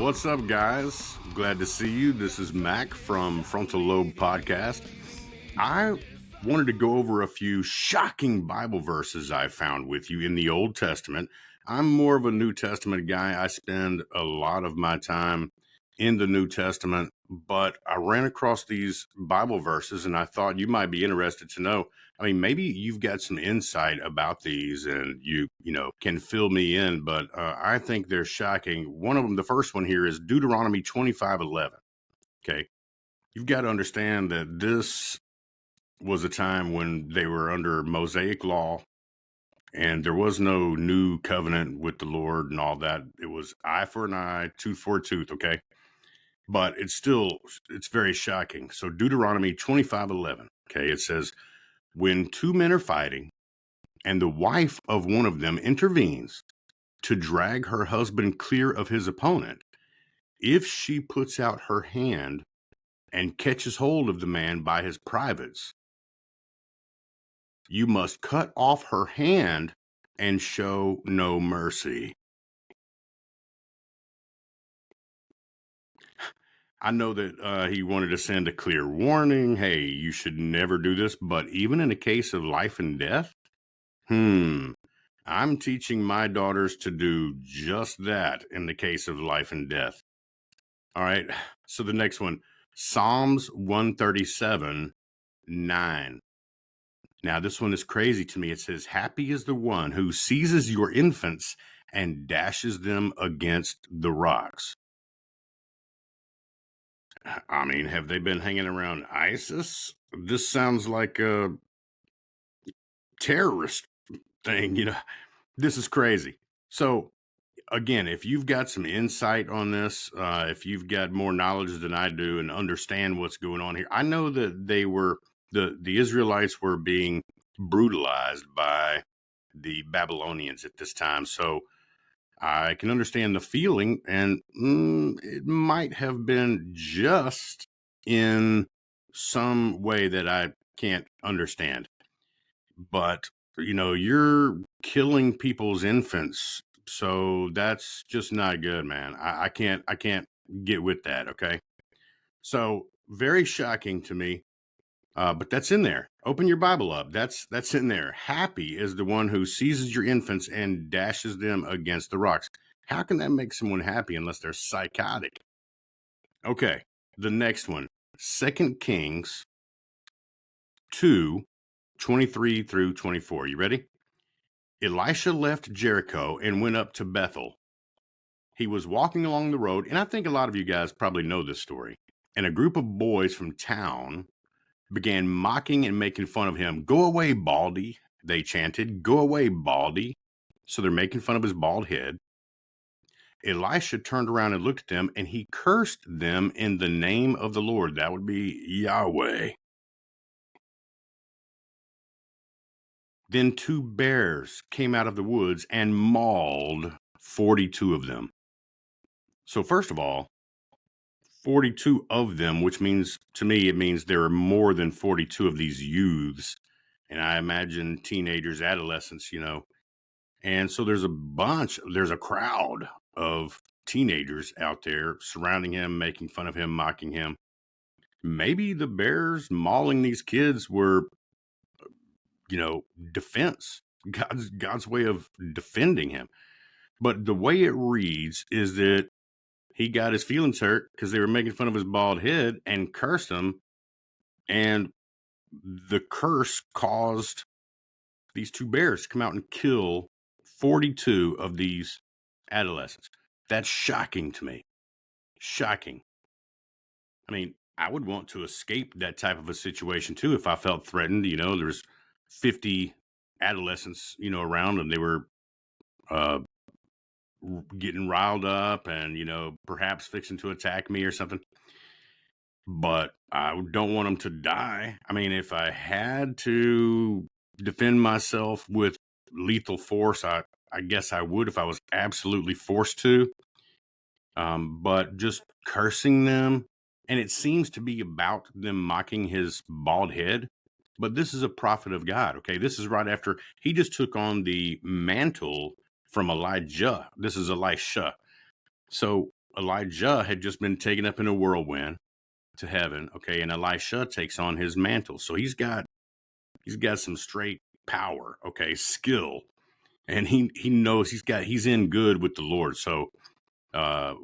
What's up, guys? Glad to see you. This is Mac from Frontal Lobe Podcast. I wanted to go over a few shocking Bible verses I found with you in the Old Testament. I'm more of a New Testament guy. I spend a lot of my time in the New Testament, but I ran across these Bible verses and I thought you might be interested to know. I mean, maybe you've got some insight about these and you can fill me in, but I think they're shocking. One of them, the first one here is Deuteronomy 25:11. Okay. You've got to understand that this was a time when they were under Mosaic law and there was no new covenant with the Lord and all that. It was eye for an eye, tooth for a tooth. Okay. But it's very shocking. So Deuteronomy 25:11. Okay. It says, when two men are fighting and the wife of one of them intervenes to drag her husband clear of his opponent, if she puts out her hand and catches hold of the man by his privates, you must cut off her hand and show no mercy. I know that he wanted to send a clear warning. Hey, you should never do this. But even in a case of life and death, I'm teaching my daughters to do just that in the case of life and death. All right. So the next one, Psalms 137:9. Now, this one is crazy to me. It says, happy is the one who seizes your infants and dashes them against the rocks. I mean, have they been hanging around ISIS? This sounds like a terrorist thing, This is crazy. So, again, if you've got some insight on this, if you've got more knowledge than I do and understand what's going on here, I know that the Israelites were being brutalized by the Babylonians at this time. So I can understand the feeling, and it might have been just in some way that I can't understand. But, you're killing people's infants. So that's just not good, man. I can't get with that. Okay. So very shocking to me. But that's in there. Open your Bible up. That's in there. Happy is the one who seizes your infants and dashes them against the rocks. How can that make someone happy unless they're psychotic? Okay. The next one, 2 Kings 2:23-24. You ready? Elisha left Jericho and went up to Bethel. He was walking along the road, and I think a lot of you guys probably know this story. And a group of boys from town began mocking and making fun of him. Go away, Baldy, they chanted. Go away, Baldy. So they're making fun of his bald head. Elisha turned around and looked at them, and he cursed them in the name of the Lord. That would be Yahweh. Then 2 bears came out of the woods and mauled 42 of them. So first of all, 42 of them, which means, to me, it means there are more than 42 of these youths. And I imagine teenagers, adolescents, And so there's a crowd of teenagers out there surrounding him, making fun of him, mocking him. Maybe the bears mauling these kids were, defense, God's way of defending him. But the way it reads is that he got his feelings hurt because they were making fun of his bald head and cursed him. And the curse caused these 2 bears to come out and kill 42 of these adolescents. That's shocking to me. Shocking. I mean, I would want to escape that type of a situation too if I felt threatened. There's 50 adolescents, around, and they were getting riled up and, perhaps fixing to attack me or something. But I don't want them to die. I mean, if I had to defend myself with lethal force, I guess I would if I was absolutely forced to. But just cursing them, and it seems to be about them mocking his bald head. But this is a prophet of God, okay? This is right after he just took on the mantle from Elijah. This is Elisha. So Elijah had just been taken up in a whirlwind to heaven, okay, and Elisha takes on his mantle. So he's got some straight power, okay, skill, and he knows he's in good with the Lord. So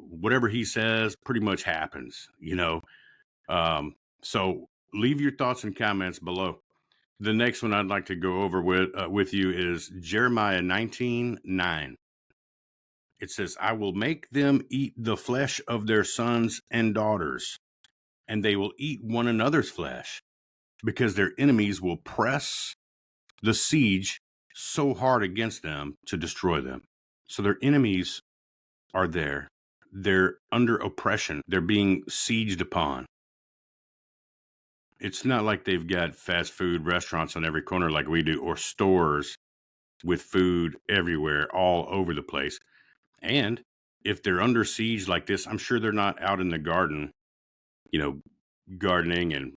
whatever he says pretty much happens, you know. So leave your thoughts and comments below. The next one I'd like to go over with you is Jeremiah 19:9. It says, I will make them eat the flesh of their sons and daughters, and they will eat one another's flesh, because their enemies will press the siege so hard against them to destroy them. So their enemies are there. They're under oppression. They're being sieged upon. It's not like they've got fast food restaurants on every corner like we do, or stores with food everywhere, all over the place. And if they're under siege like this, I'm sure they're not out in the garden, you know, gardening and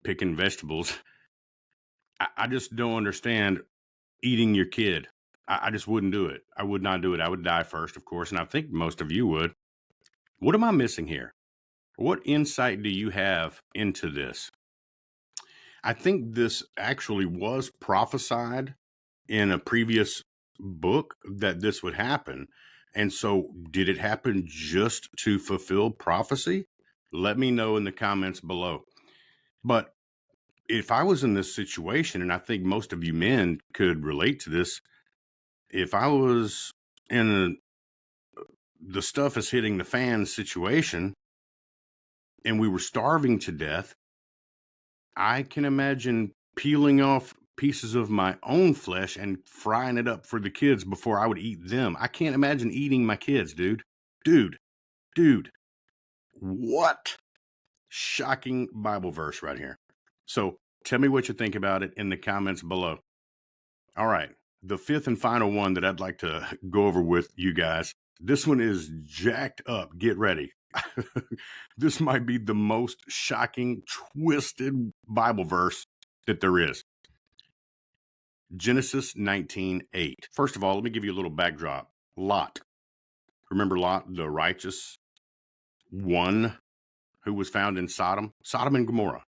picking vegetables. I just don't understand eating your kid. I just wouldn't do it. I would not do it. I would die first, of course. And I think most of you would. What am I missing here? What insight do you have into this? I think this actually was prophesied in a previous book that this would happen. And so did it happen just to fulfill prophecy? Let me know in the comments below. But if I was in this situation, and I think most of you men could relate to this, if I was in the stuff is hitting the fan situation and we were starving to death, I can imagine peeling off pieces of my own flesh and frying it up for the kids before I would eat them. I can't imagine eating my kids, dude. Dude. What? Shocking Bible verse right here. So tell me what you think about it in the comments below. All right. The fifth and final one that I'd like to go over with you guys. This one is jacked up. Get ready. This might be the most shocking, twisted Bible verse that there is. Genesis 19:8. First of all, let me give you a little backdrop. Lot. Remember Lot, the righteous one who was found in Sodom and Gomorrah.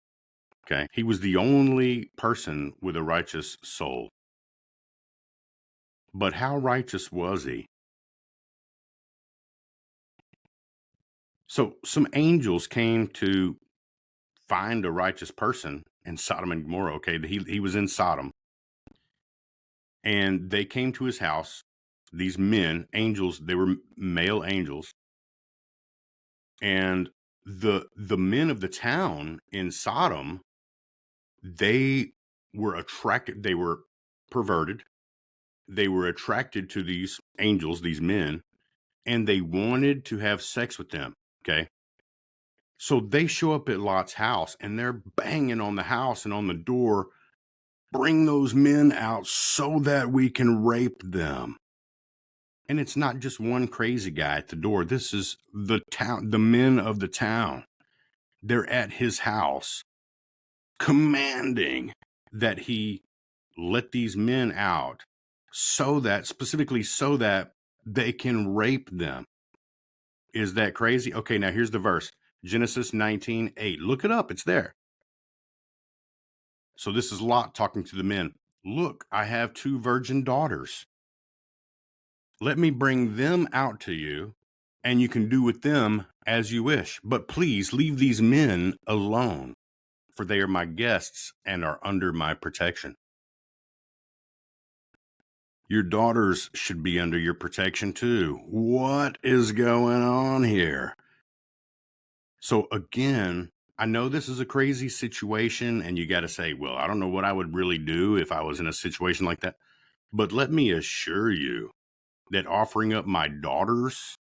Okay. He was the only person with a righteous soul. But how righteous was he? So some angels came to find a righteous person in Sodom and Gomorrah. Okay. He was in Sodom. And they came to his house, these men, angels, they were male angels. And the men of the town in Sodom, they were attracted, they were perverted. They were attracted to these angels, these men, and they wanted to have sex with them. Okay. So they show up at Lot's house and they're banging on the house and on the door, bring those men out so that we can rape them. And it's not just one crazy guy at the door. This is the town, the men of the town. They're at his house commanding that he let these men out specifically so that they can rape them. Is that crazy? Okay, now here's the verse. Genesis 19:8. Look it up. It's there. So this is Lot talking to the men. Look, I have 2 virgin daughters. Let me bring them out to you, and you can do with them as you wish. But please leave these men alone, for they are my guests and are under my protection. Your daughters should be under your protection too. What is going on here? So again, I know this is a crazy situation, and you got to say, well, I don't know what I would really do if I was in a situation like that. But let me assure you that offering up my daughters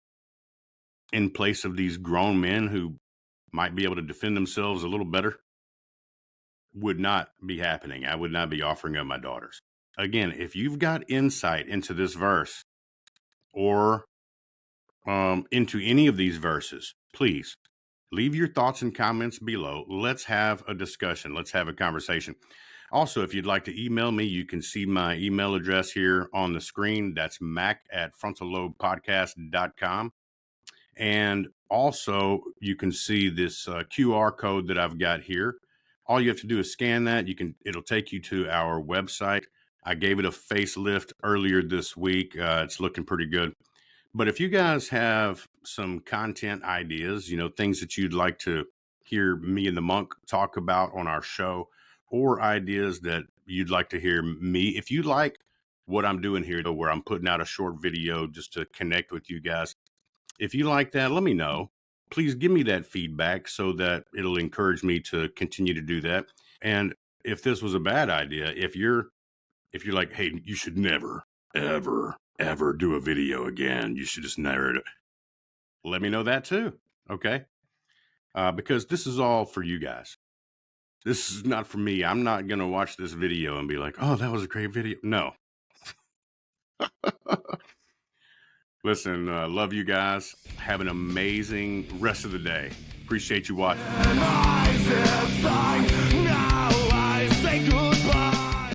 in place of these grown men who might be able to defend themselves a little better would not be happening. I would not be offering up my daughters. Again, if you've got insight into this verse or into any of these verses, please leave your thoughts and comments below. Let's have a discussion. Let's have a conversation. Also, if you'd like to email me, you can see my email address here on the screen. That's mac@frontallobepodcast.com. And also, you can see this QR code that I've got here. All you have to do is scan that. It'll take you to our website. I gave it a facelift earlier this week. It's looking pretty good. But if you guys have some content ideas, things that you'd like to hear me and the monk talk about on our show, or ideas that you'd like to hear me, if you like what I'm doing here, though, where I'm putting out a short video just to connect with you guys, if you like that, let me know. Please give me that feedback so that it'll encourage me to continue to do that. And if this was a bad idea, if you're like, hey, you should never, ever do a video again, you should just never, let me know that too. Okay. Because this is all for you guys. This is not for me. I'm not going to watch this video and be like, oh, that was a great video. No. Listen, love you guys. Have an amazing rest of the day. Appreciate you watching.